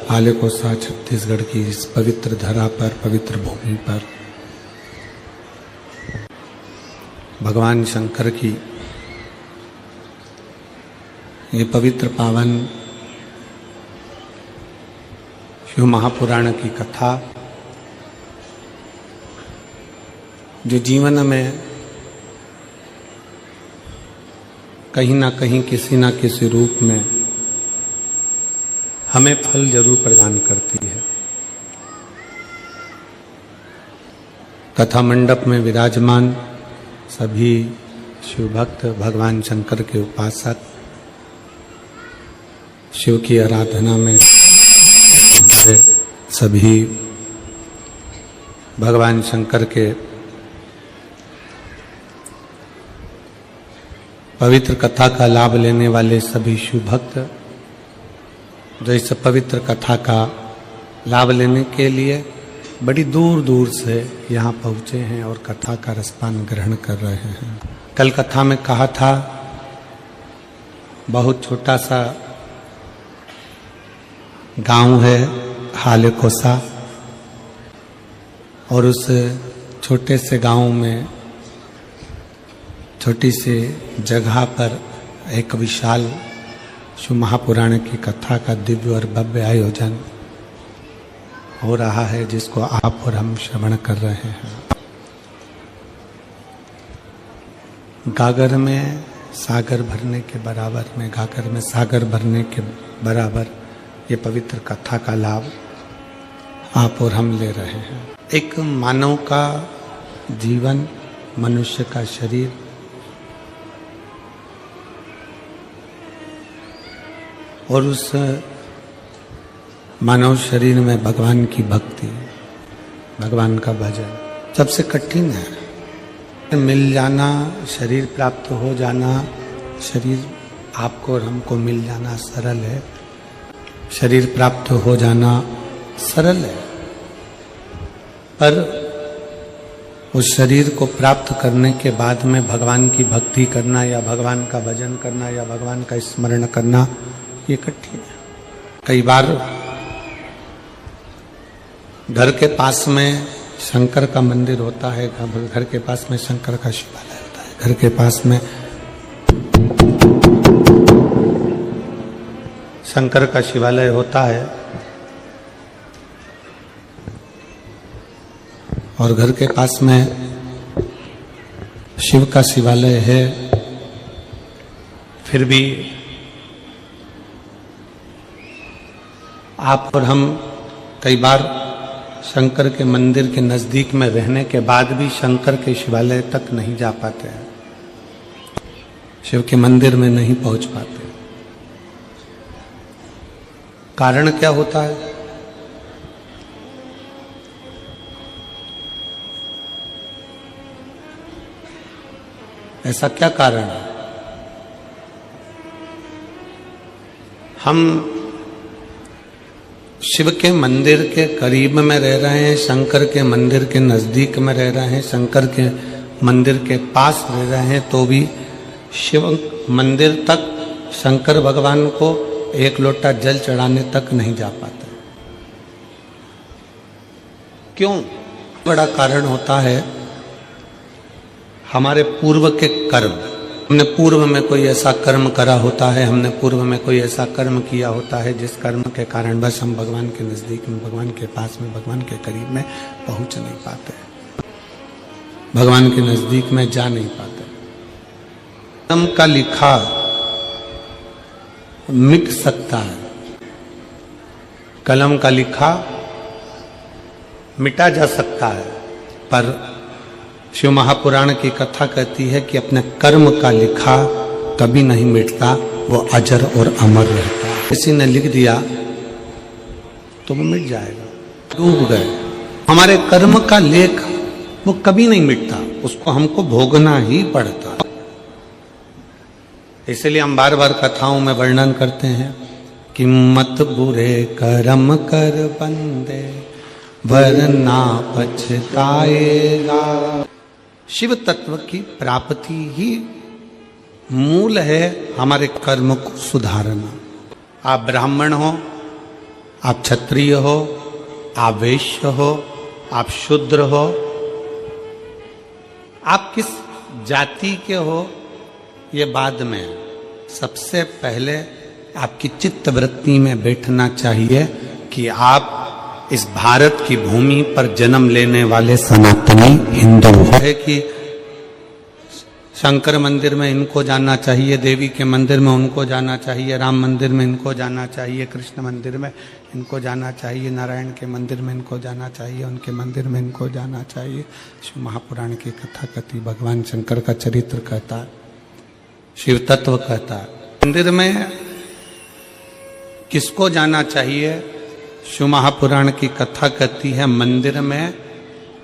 हालेकोसा छत्तीसगढ़ की इस पवित्र धरा पर, पवित्र भूमि पर भगवान शंकर की ये पवित्र पावन शिव महापुराण की कथा जो जीवन में कहीं ना कहीं किसी ना किसी रूप में हमें फल जरूर प्रदान करती है। कथा मंडप में विराजमान सभी शिव भक्त, भगवान शंकर के उपासक, शिव की आराधना में हमारे सभी भगवान शंकर के पवित्र कथा का लाभ लेने वाले सभी शिव भक्त जो इस पवित्र कथा का लाभ लेने के लिए बड़ी दूर दूर से यहाँ पहुँचे हैं और कथा का रसपान ग्रहण कर रहे हैं। कल कथा में कहा था बहुत छोटा सा गांव है हालेकोसा और उस छोटे से गांव में छोटी सी जगह पर एक विशाल शिव महापुराण की कथा का दिव्य और भव्य आयोजन हो रहा है, जिसको आप और हम श्रवण कर रहे हैं। गागर में सागर भरने के बराबर में, गागर में सागर भरने के बराबर ये पवित्र कथा का लाभ आप और हम ले रहे हैं। एक मानव का जीवन, मनुष्य का शरीर और उस मानव शरीर में भगवान की भक्ति, भगवान का भजन सबसे कठिन है। मिल जाना, शरीर प्राप्त हो जाना, शरीर आपको और हमको मिल जाना सरल है, शरीर प्राप्त हो जाना सरल है, पर उस शरीर को प्राप्त करने के बाद में भगवान की भक्ति करना या भगवान का भजन करना या भगवान का स्मरण करना ये कठिन है। कई बार घर के पास में शंकर का मंदिर होता है, घर के पास में शंकर का शिवालय होता है, घर के पास में शंकर का शिवालय होता है और घर के पास में शिव का शिवालय है, फिर भी आप और हम कई बार शंकर के मंदिर के नजदीक में रहने के बाद भी शंकर के शिवालय तक नहीं जा पाते हैं, शिव के मंदिर में नहीं पहुंच पाते। कारण क्या होता है? ऐसा क्या कारण है? हम शिव के मंदिर के करीब में रह रहे हैं, शंकर के मंदिर के नजदीक में रह रहे हैं, शंकर के मंदिर के पास रह रहे हैं, तो भी शिव मंदिर तक शंकर भगवान को एक लोटा जल चढ़ाने तक नहीं जा पाते। क्यों? बड़ा कारण होता है हमारे पूर्व के कर्म। हमने पूर्व में कोई ऐसा कर्म करा होता है, हमने पूर्व में कोई ऐसा कर्म किया होता है जिस कर्म के कारण बस हम भगवान के नजदीक में, भगवान के पास में, भगवान के करीब में पहुंच नहीं पाते, भगवान के नजदीक में जा नहीं पाते। कर्म का लिखा मिट सकता है, कलम का लिखा मिटा जा सकता है, पर शिव महापुराण की कथा कहती है कि अपने कर्म का लिखा कभी नहीं मिटता, वो अजर और अमर रहता है। किसी ने लिख दिया तो वो मिट जाएगा, डूब गए। हमारे कर्म का लेख वो कभी नहीं मिटता, उसको हमको भोगना ही पड़ता। इसलिए हम बार बार कथाओं में वर्णन करते हैं कि मत बुरे कर्म कर बंदे वरना पछताएगा। शिव तत्व की प्राप्ति ही मूल है हमारे कर्म को सुधारना। आप ब्राह्मण हो, आप क्षत्रिय हो, आप वैश्य हो, आप शूद्र हो, आप किस जाति के हो, ये बाद में है। सबसे पहले आपकी चित्त वृत्ति में बैठना चाहिए कि आप इस भारत की भूमि पर जन्म लेने वाले सनातनी हिंदू है कि शंकर मंदिर में इनको जाना चाहिए, देवी के मंदिर में उनको जाना चाहिए, राम मंदिर में इनको जाना चाहिए, कृष्ण मंदिर में इनको जाना चाहिए, नारायण के मंदिर में इनको जाना चाहिए, उनके मंदिर में इनको जाना चाहिए। शिव महापुराण की कथा कहती, भगवान शंकर का चरित्र कहता, शिव तत्व कहता। मंदिर में किसको जाना चाहिए? शिव महापुराण की कथा कहती है मंदिर में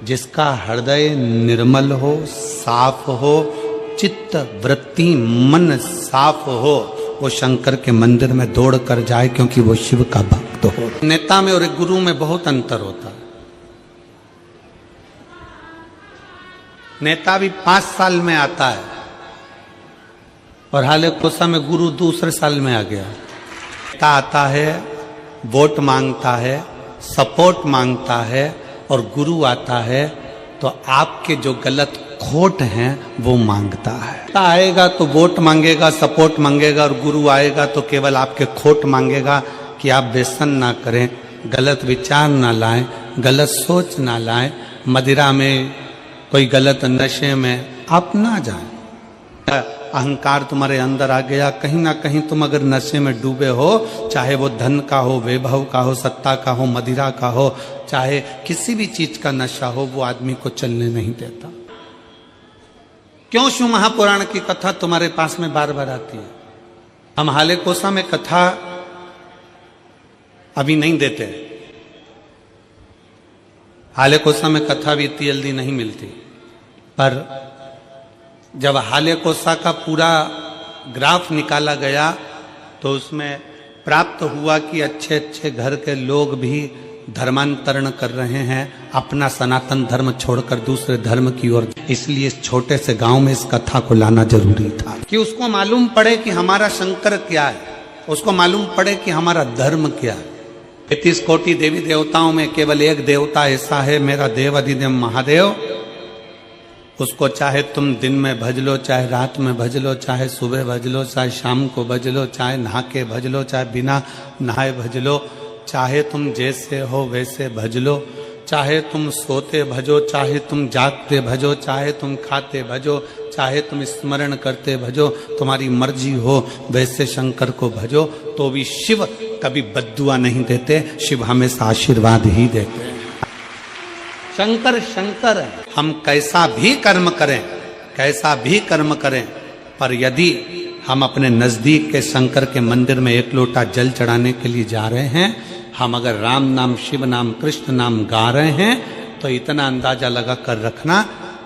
जिसका हृदय निर्मल हो, साफ हो, चित्त वृत्ति मन साफ हो, वो शंकर के मंदिर में दौड़ कर जाए, क्योंकि वो शिव का भक्त हो। नेता में और एक गुरु में बहुत अंतर होता है। नेता भी 5 साल में आता है और हाले कोसा में गुरु दूसरे साल में आ गया। नेता आता है, वोट मांगता है, सपोर्ट मांगता है, और गुरु आता है तो आपके जो गलत खोट हैं वो मांगता है। आएगा तो वोट मांगेगा, सपोर्ट मांगेगा, और गुरु आएगा तो केवल आपके खोट मांगेगा कि आप व्यसन ना करें, गलत विचार ना लाएं, गलत सोच ना लाएं, मदिरा में कोई गलत नशे में आप ना जाएं। अहंकार तुम्हारे अंदर आ गया, कहीं ना कहीं तुम अगर नशे में डूबे हो, चाहे वो धन का हो, वैभव का हो, सत्ता का हो, मदिरा का हो, चाहे किसी भी चीज का नशा हो, वो आदमी को चलने नहीं देता। क्यों शिव महापुराण की कथा तुम्हारे पास में बार बार आती है? हम हाले कोसा में कथा अभी नहीं देते। हाले कोसा में कथा भी इतनी जल्दी नहीं मिलती, पर जब हाले कोसा का पूरा ग्राफ निकाला गया तो उसमें प्राप्त हुआ कि अच्छे अच्छे घर के लोग भी धर्मांतरण कर रहे हैं, अपना सनातन धर्म छोड़कर दूसरे धर्म की ओर। इसलिए इस छोटे से गांव में इस कथा को लाना जरूरी था कि उसको मालूम पड़े कि हमारा शंकर क्या है, उसको मालूम पड़े कि हमारा धर्म क्या है। 33 कोटि देवी देवताओं में केवल एक देवता ऐसा है, मेरा देव अधिदेव महादेव। उसको चाहे तुम दिन में भज लो, चाहे रात में भज लो, चाहे सुबह भज लो, चाहे शाम को भज लो, चाहे नहा के भज लो, चाहे बिना नहाए भज लो, चाहे तुम जैसे हो वैसे भज लो, चाहे तुम सोते भजो, चाहे तुम जागते भजो, चाहे तुम खाते भजो, चाहे तुम स्मरण करते भजो, तुम्हारी मर्जी हो वैसे शंकर को भजो। तो भी शिव कभी बद्दुआ नहीं देते, शिव हमेशा आशीर्वाद ही देते हैं। शंकर शंकर है। हम कैसा भी कर्म करें, कैसा भी कर्म करें, पर यदि हम अपने नजदीक के शंकर के मंदिर में एक लोटा जल चढ़ाने के लिए जा रहे हैं, हम अगर राम नाम, शिव नाम, कृष्ण नाम गा रहे हैं, तो इतना अंदाजा लगा कर रखना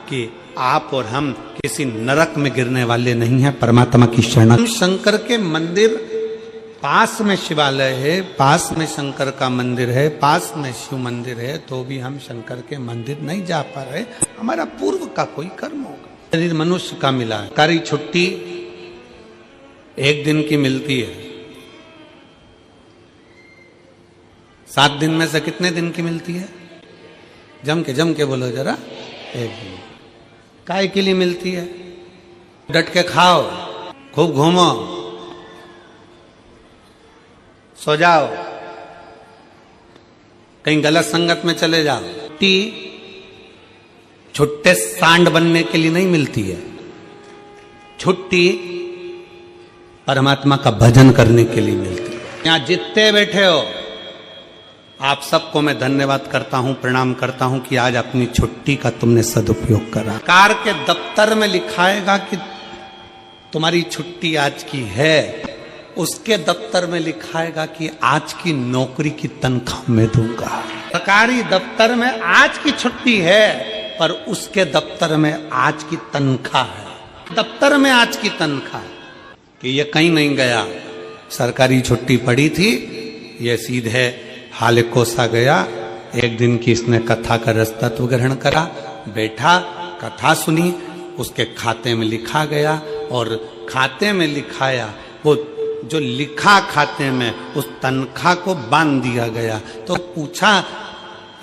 कि आप और हम किसी नरक में गिरने वाले नहीं हैं। परमात्मा की शरण। शंकर के मंदिर पास में शिवालय है, पास में शंकर का मंदिर है, पास में शिव मंदिर है, तो भी हम शंकर के मंदिर नहीं जा पा रहे। हमारा पूर्व का कोई कर्म होगा। शरीर मनुष्य का मिला है। सरकारी छुट्टी 1 दिन की मिलती है, 7 दिन में से कितने दिन की मिलती है? जम के बोलो जरा। 1 दिन। काय के लिए मिलती है? डट के खाओ, खूब घूमो, सो जाओ, कहीं गलत संगत में चले जाओ। छुट्टी छुट्टे सांड बनने के लिए नहीं मिलती है, छुट्टी परमात्मा का भजन करने के लिए मिलती है। यहां जितने बैठे हो, आप सबको मैं धन्यवाद करता हूं, प्रणाम करता हूं कि आज अपनी छुट्टी का तुमने सदुपयोग करा। कार के दफ्तर में लिखाएगा कि तुम्हारी छुट्टी आज की है, उसके दफ्तर में लिखाएगा कि आज की नौकरी की तनख्वाह मैं दूंगा। सरकारी दफ्तर में आज की छुट्टी है, पर उसके दफ्तर में आज की तनख्वाह है। दफ्तर में आज की तनख्वाह कि ये कहीं नहीं गया, सरकारी छुट्टी पड़ी थी, ये सीधे हाले कोसा गया। 1 दिन की इसने कथा का रसतत्व ग्रहण करा, बैठा, कथा सुनी, उसके खाते में लिखा गया, और खाते में लिखाया वो जो लिखा खाते में उस तनख्वाह को बांध दिया गया। तो पूछा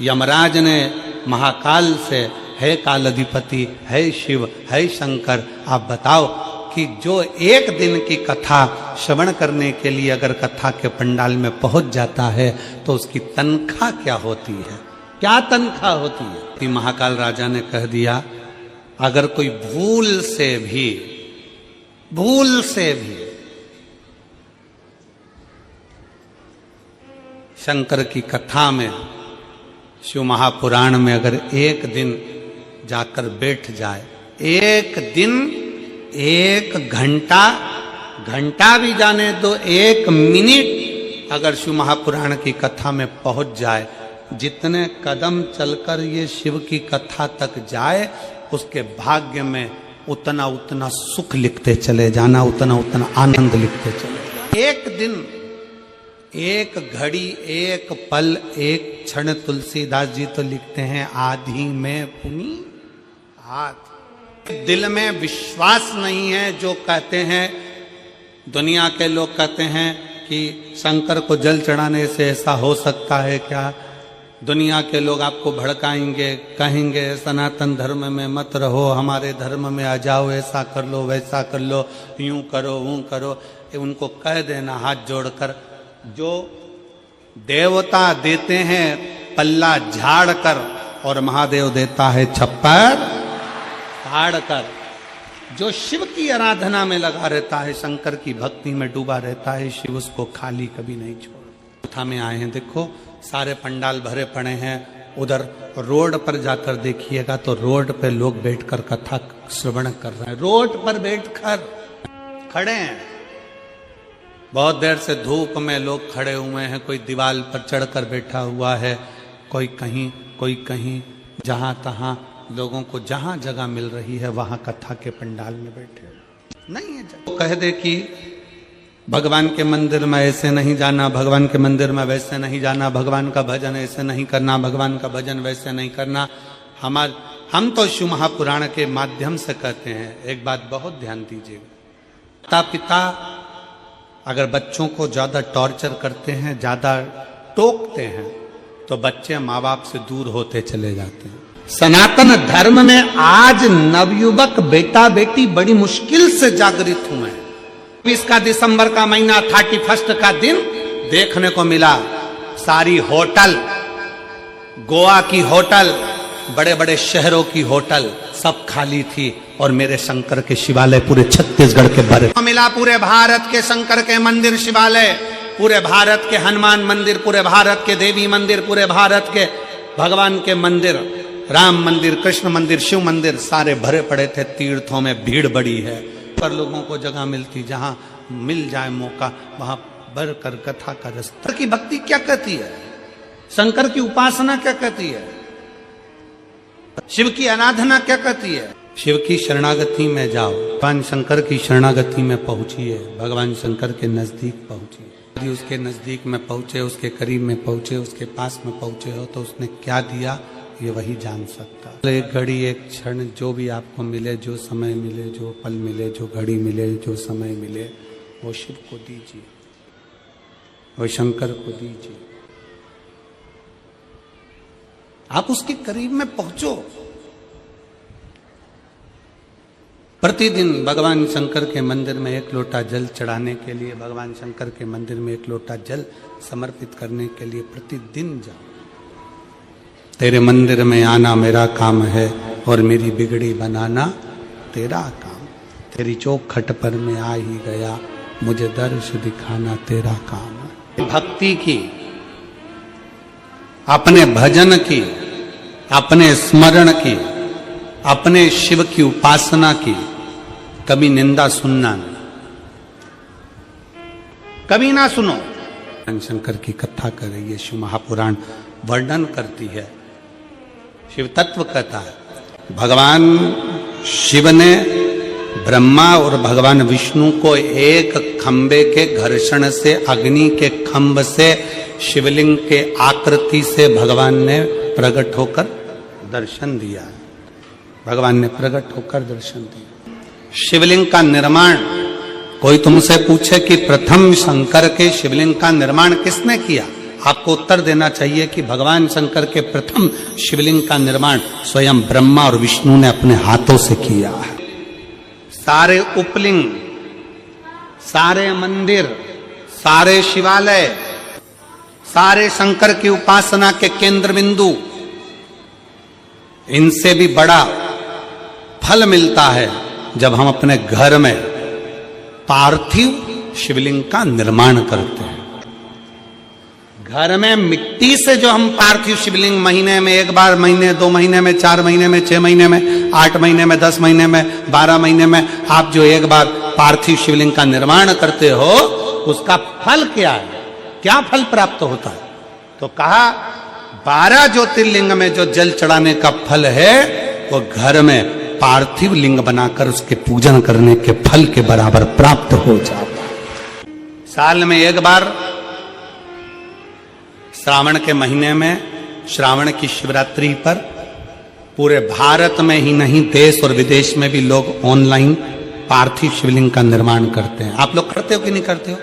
यमराज ने महाकाल से, है कालाधिपति, है शिव, है शंकर, आप बताओ कि जो एक दिन की कथा श्रवण करने के लिए अगर कथा के पंडाल में पहुंच जाता है तो उसकी तनख्वाह क्या होती है, क्या तनख्वाह होती है? कि महाकाल राजा ने कह दिया, अगर कोई भूल से भी शंकर की कथा में, शिव महापुराण में अगर एक दिन जाकर बैठ जाए, एक दिन, एक घंटा भी जाने दो, एक मिनट अगर शिव महापुराण की कथा में पहुंच जाए, जितने कदम चलकर ये शिव की कथा तक जाए, उसके भाग्य में उतना उतना सुख लिखते चले जाना, उतना उतना आनंद लिखते चले जाना। एक दिन, एक घड़ी, एक पल, एक क्षण, तुलसीदास जी तो लिखते हैं, आधी में पुनी हाथ। दिल में विश्वास नहीं है, जो कहते हैं, दुनिया के लोग कहते हैं कि शंकर को जल चढ़ाने से ऐसा हो सकता है क्या? दुनिया के लोग आपको भड़काएंगे, कहेंगे सनातन धर्म में मत रहो, हमारे धर्म में आ जाओ, ऐसा कर लो, वैसा कर लो, यूं करो, वो करो। उनको कह देना हाथ जोड़कर, जो देवता देते हैं पल्ला झाड़ कर और महादेव देता है छप्पर फाड़ कर। जो शिव की आराधना में लगा रहता है, शंकर की भक्ति में डूबा रहता है, शिव उसको खाली कभी नहीं छोड़। कथा में आए हैं, देखो सारे पंडाल भरे पड़े हैं। उधर रोड पर जाकर देखिएगा तो रोड पे लोग बैठकर कथा श्रवण कर रहे हैं, रोड पर बैठकर खड़े हैं। बहुत देर से धूप में लोग खड़े हुए हैं, कोई दीवार पर चढ़कर बैठा हुआ है, कोई कहीं, जहां तहां लोगों को जहां जगह मिल रही है वहां कथा के पंडाल में बैठे नहीं है। तो कह दे कि भगवान के मंदिर में ऐसे नहीं जाना, भगवान के मंदिर में वैसे नहीं जाना, भगवान का भजन ऐसे नहीं करना, भगवान का भजन वैसे नहीं करना। हम तो शिव महापुराण के माध्यम से कहते हैं, एक बात बहुत ध्यान दीजिएगा, माता पिता अगर बच्चों को ज्यादा टॉर्चर करते हैं, ज्यादा टोकते हैं, तो बच्चे माँ बाप से दूर होते चले जाते हैं। सनातन धर्म में आज नवयुवक बेटा बेटी बड़ी मुश्किल से जागृत हुए हैं। 20 का दिसंबर का महीना, 31 का दिन देखने को मिला, सारी होटल, गोवा की होटल, बड़े बड़े शहरों की होटल सब खाली थी और मेरे शंकर के शिवालय पूरे छत्तीसगढ़ के भरे मिला। पूरे भारत के शंकर के मंदिर शिवालय, पूरे भारत के हनुमान मंदिर, पूरे भारत के देवी मंदिर, पूरे भारत के भगवान के मंदिर, राम मंदिर, कृष्ण मंदिर, शिव मंदिर सारे भरे पड़े थे। तीर्थों में भीड़ बड़ी है, पर लोगों को जगह मिलती, जहां मिल जाए मौका वहां भर कर कथा का रस्ता की भक्ति क्या कहती है, शंकर की उपासना क्या कहती है, शिव की आराधना क्या कहती है। शिव की शरणागति में जाओ, भगवान शंकर की शरणागति में पहुंचिए, भगवान शंकर के नजदीक पहुंचिए। यदि उसके नजदीक में पहुंचे, उसके करीब में पहुंचे, उसके पास में पहुंचे हो तो उसने क्या दिया ये वही जान सकता। एक घड़ी, एक क्षण, जो भी आपको मिले, जो समय मिले, जो पल मिले, जो घड़ी मिले, जो समय मिले, वो शिव को दीजिए, वो शंकर को दीजिए। आप उसके करीब में पहुंचो। प्रतिदिन भगवान शंकर के मंदिर में एक लोटा जल चढ़ाने के लिए, भगवान शंकर के मंदिर में एक लोटा जल समर्पित करने के लिए प्रतिदिन जाओ। तेरे मंदिर में आना मेरा काम है और मेरी बिगड़ी बनाना तेरा काम। तेरी चौखट पर मैं आ ही गया, मुझे दर्श दिखाना तेरा काम है। भक्ति की, अपने भजन की, अपने स्मरण की, अपने शिव की उपासना की कभी निंदा सुनना नहीं, कभी ना सुनो। शंकर की कथा कर रही है, शिव महापुराण वर्णन करती है, शिव तत्व कहता है। भगवान शिव ने ब्रह्मा और भगवान विष्णु को एक खंबे के घर्षण से, अग्नि के खंभ से, शिवलिंग के आकृति से भगवान ने प्रकट होकर दर्शन दिया। भगवान ने प्रकट होकर दर्शन दिया। शिवलिंग का निर्माण कोई तुमसे पूछे कि प्रथम शंकर के शिवलिंग का निर्माण किसने किया, आपको उत्तर देना चाहिए कि भगवान शंकर के प्रथम शिवलिंग का निर्माण स्वयं ब्रह्मा और विष्णु ने अपने हाथों से किया है। सारे उपलिंग, सारे मंदिर, सारे शिवालय, सारे शंकर की उपासना के केंद्र बिंदु, इनसे भी बड़ा फल मिलता है जब हम अपने घर में पार्थिव शिवलिंग का निर्माण करते हैं। घर में मिट्टी से जो हम पार्थिव शिवलिंग महीने में एक बार, महीने 2 महीने में, 4 महीने में, 6 महीने में, 8 महीने में, 10 महीने में, 12 महीने में आप जो एक बार पार्थिव शिवलिंग का निर्माण करते हो, उसका फल क्या है, क्या फल प्राप्त होता है? तो कहा 12 ज्योतिर्लिंग में जो जल चढ़ाने का फल है वो घर में पार्थिव लिंग बनाकर उसके पूजन करने के फल के बराबर प्राप्त हो जाता है। साल में एक बार श्रावण के महीने में, श्रावण की शिवरात्रि पर पूरे भारत में ही नहीं देश और विदेश में भी लोग ऑनलाइन पार्थिव शिवलिंग का निर्माण करते हैं। आप लोग करते हो कि नहीं करते हो?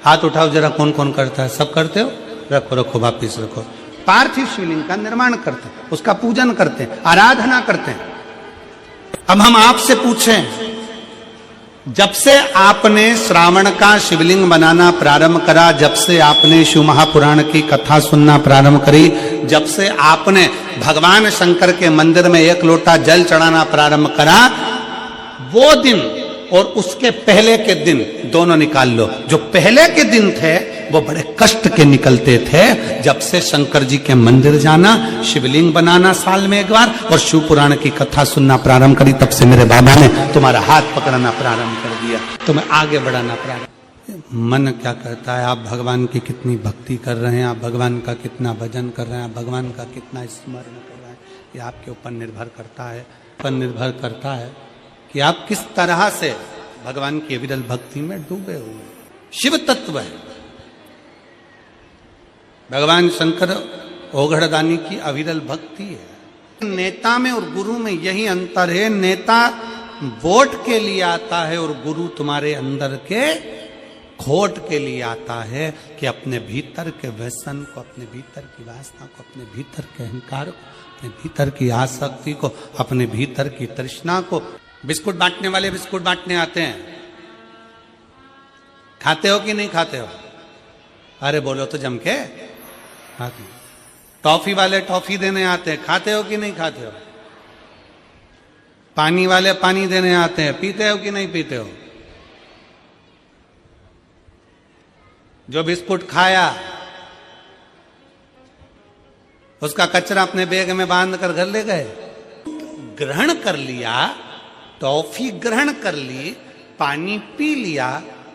हाथ उठाओ जरा, कौन कौन करता है? सब करते हो? रखो रखो, वापिस रखो। पार्थिव शिवलिंग का निर्माण करते हैं, उसका पूजन करते हैं, आराधना करते हैं। अब हम आपसे पूछें, जब से आपने श्रावण का शिवलिंग बनाना प्रारंभ करा, जब से आपने शिव महापुराण की कथा सुनना प्रारंभ करी, जब से आपने भगवान शंकर के मंदिर में 1 लोटा जल चढ़ाना प्रारंभ करा, वो दिन और उसके पहले के दिन दोनों निकाल लो। जो पहले के दिन थे वो बड़े कष्ट के निकलते थे। जब से शंकर जी के मंदिर जाना, शिवलिंग बनाना साल में एक बार और शिव पुराण की कथा सुनना प्रारंभ करी, तब से मेरे बाबा ने तुम्हारा हाथ पकड़ना प्रारंभ कर दिया, तुम्हें आगे बढ़ाना प्रारंभ। मन क्या कहता है, आप भगवान की कितनी भक्ति कर रहे हैं, आप भगवान का कितना भजन कर रहे हैं, आप भगवान का कितना स्मरण कर रहे हैं, ये आपके ऊपर निर्भर करता है कि आप किस तरह से भगवान की अविरल भक्ति में डूबे हुए। शिव तत्व है भगवान शंकर ओघड़दानी की अविरल भक्ति है। नेता में और गुरु में यही अंतर है, नेता वोट के लिए आता है और गुरु तुम्हारे अंदर के खोट के लिए आता है कि अपने भीतर के व्यसन को, अपने भीतर की वासना को, अपने भीतर के अहंकार को, अपने भीतर की आसक्ति को, अपने भीतर की तृष्णा को। बिस्कुट बांटने वाले बिस्कुट बांटने आते हैं, खाते हो कि नहीं खाते हो? अरे बोलो तो जम के खाते। टॉफी वाले टॉफी देने आते हैं, खाते हो कि नहीं खाते हो? पानी वाले पानी देने आते हैं, पीते हो कि नहीं पीते हो? जो बिस्कुट खाया उसका कचरा अपने बैग में बांध कर घर ले गए, ग्रहण कर लिया, टॉफी ग्रहण कर ली, पानी पी लिया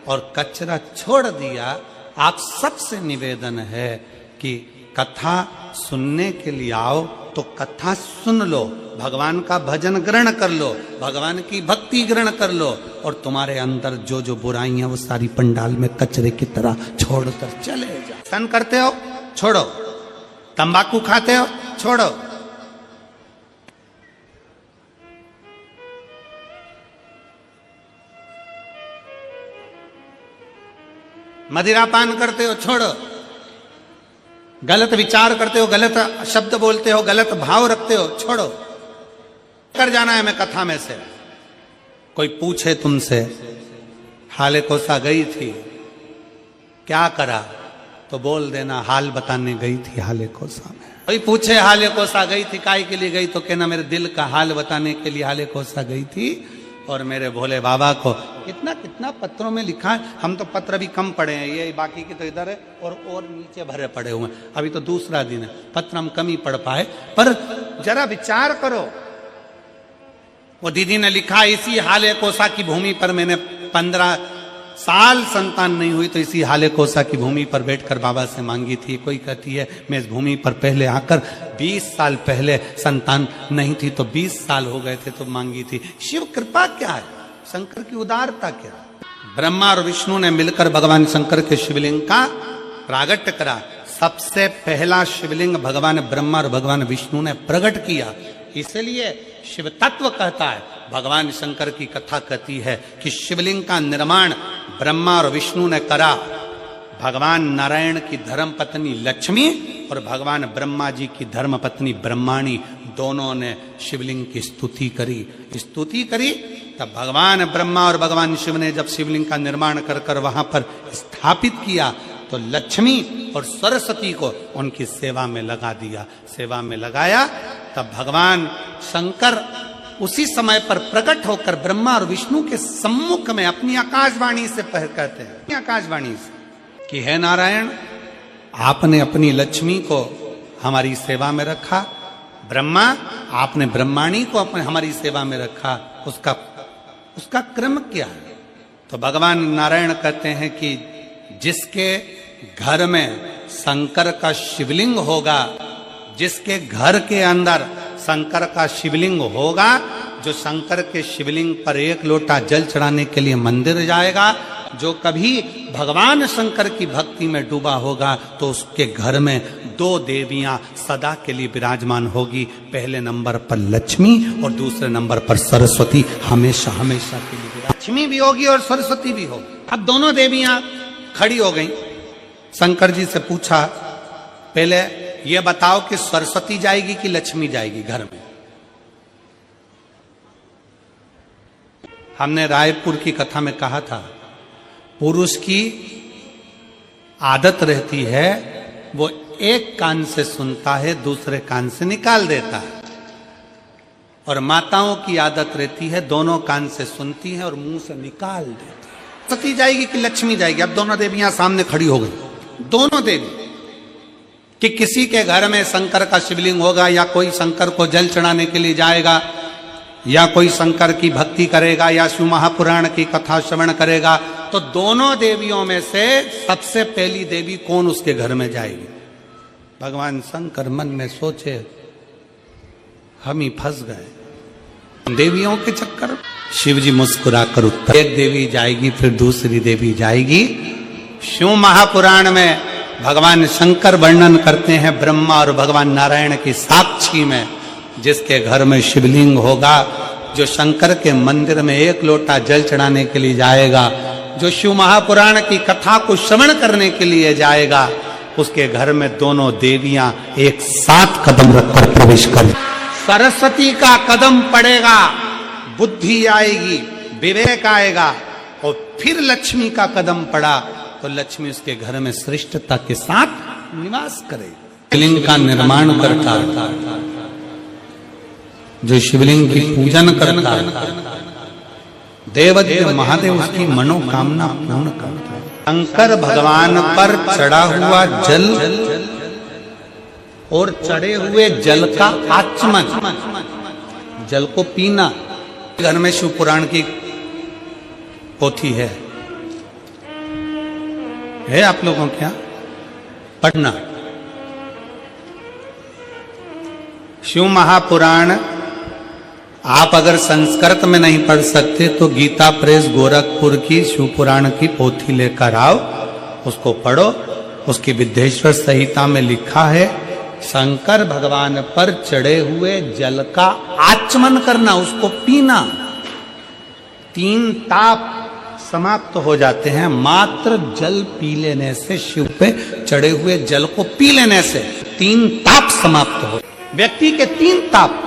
और कचरा छोड़ दिया। आप सबसे निवेदन है कि कथा सुनने के लिए आओ तो कथा सुन लो, भगवान का भजन ग्रहण कर लो, भगवान की भक्ति ग्रहण कर लो और तुम्हारे अंदर जो जो बुराइयां वो सारी पंडाल में कचरे की तरह छोड़कर चले जाओ। सन करते हो छोड़ो, तंबाकू खाते हो छोड़ो, मदिरा पान करते हो छोड़ो, गलत विचार करते हो, गलत शब्द बोलते हो, गलत भाव रखते हो छोड़ो। कर जाना है मैं कथा में से। कोई पूछे तुमसे हाले कोसा गई थी क्या करा, तो बोल देना हाल बताने गई थी हाले कोसा में। कोई पूछे हाले कोसा गई थी काय के लिए गई, तो कहना मेरे दिल का हाल बताने के लिए हाले कोसा गई थी और मेरे भोले बाबा को। कितना कितना पत्रों में लिखा है, हम तो पत्र भी कम पढ़े हैं, ये बाकी की तो इधर है और नीचे भरे पड़े हुए हैं। अभी तो दूसरा दिन है, पत्र हम कम ही पढ़ पाए, पर जरा विचार करो। वो दीदी ने लिखा इसी हाले कोसा की भूमि पर मैंने 15 साल संतान नहीं हुई तो इसी हाले कोसा की भूमि पर बैठकर बाबा से मांगी थी। कोई कहती है मैं इस भूमि पर पहले आकर 20 साल पहले संतान नहीं थी तो 20 साल हो गए थे तो मांगी थी। शिव कृपा क्या है, शंकर की उदारता क्या है। ब्रह्मा और विष्णु ने मिलकर भगवान शंकर के शिवलिंग का प्रागट्य करा। सबसे पहला शिवलिंग भगवान ब्रह्मा और भगवान विष्णु ने प्रकट किया, इसलिए शिव तत्व कहता है भगवान शंकर की कथा कहती है कि शिवलिंग का निर्माण ब्रह्मा और विष्णु ने करा। भगवान नारायण की धर्म पत्नी लक्ष्मी और भगवान ब्रह्मा जी की धर्म पत्नी ब्रह्माणी दोनों ने शिवलिंग की स्तुति करी। तब भगवान ब्रह्मा और भगवान शिव ने जब शिवलिंग का निर्माण कर वहां पर स्थापित किया तो लक्ष्मी और सरस्वती को उनकी सेवा में लगा दिया। सेवा में लगाया तब भगवान शंकर उसी समय पर प्रकट होकर ब्रह्मा और विष्णु के सम्मुख में अपनी आकाशवाणी से कहते हैं, आकाशवाणी से कि हे नारायण, आपने अपनी लक्ष्मी को हमारी सेवा में रखा, ब्रह्मा आपने ब्रह्माणी को हमारी सेवा में रखा, उसका क्रम क्या है? तो भगवान नारायण कहते हैं कि जिसके घर में शंकर का शिवलिंग होगा, जिसके घर के अंदर शंकर का शिवलिंग होगा, जो शंकर के शिवलिंग पर एक लोटा जल चढ़ाने के लिए मंदिर जाएगा, जो कभी भगवान शंकर की भक्ति में डूबा होगा, तो उसके घर में दो देवियां सदा के लिए विराजमान होगी। पहले नंबर पर लक्ष्मी और दूसरे नंबर पर सरस्वती, हमेशा हमेशा के लिए। लक्ष्मी भी होगी और सरस्वती भी होगी। अब दोनों देवियां खड़ी हो गई। शंकर जी से पूछा, पहले ये बताओ कि सरस्वती जाएगी कि लक्ष्मी जाएगी घर में? हमने रायपुर की कथा में कहा था, पुरुष की आदत रहती है वो एक कान से सुनता है, दूसरे कान से निकाल देता है, और माताओं की आदत रहती है दोनों कान से सुनती है और मुंह से निकाल देती है। सरस्वती जाएगी कि लक्ष्मी जाएगी? अब दोनों देवियां सामने खड़ी हो गई। दोनों देवी कि किसी के घर में शंकर का शिवलिंग होगा, या कोई शंकर को जल चढ़ाने के लिए जाएगा, या कोई शंकर की भक्ति करेगा, या शिव महापुराण की कथा श्रवण करेगा, तो दोनों देवियों में से सबसे पहली देवी कौन उसके घर में जाएगी? भगवान शंकर मन में सोचे, हम ही फंस गए देवियों के चक्कर में। शिव जी मुस्कुरा कर उत्तर, एक देवी जाएगी फिर दूसरी देवी जाएगी। शिव महापुराण में भगवान शंकर वर्णन करते हैं ब्रह्मा और भगवान नारायण की साक्षी में, जिसके घर में शिवलिंग होगा, जो शंकर के मंदिर में एक लोटा जल चढ़ाने के लिए जाएगा, जो शिव महापुराण की कथा को श्रवण करने के लिए जाएगा, उसके घर में दोनों देवियां एक साथ कदम रखकर प्रवेश करें। सरस्वती का कदम पड़ेगा, बुद्धि आएगी, विवेक आएगा, और फिर लक्ष्मी का कदम पड़ा तो लक्ष्मी उसके घर में श्रेष्ठता के साथ निवास करे। शिवलिंग का निर्माण करता, जो शिवलिंग की पूजन करता, देवदेव महादेव उसकी मनोकामना पूर्ण करता है। शंकर भगवान पर चढ़ा हुआ जल और चढ़े हुए जल का आचमन, जल को पीना। घर में शिव पुराण की पोथी है आप लोगों क्या पढ़ना? शिव महापुराण आप अगर संस्कृत में नहीं पढ़ सकते तो गीता प्रेस गोरखपुर की शिव पुराण की पोथी लेकर आओ, उसको पढ़ो। उसकी विद्येश्वर संहिता में लिखा है, शंकर भगवान पर चढ़े हुए जल का आचमन करना, उसको पीना। 3 ताप समाप्त हो जाते हैं मात्र जल पी लेने से। शिव पे चढ़े हुए जल को पी लेने से 3 ताप समाप्त हो। व्यक्ति के 3 ताप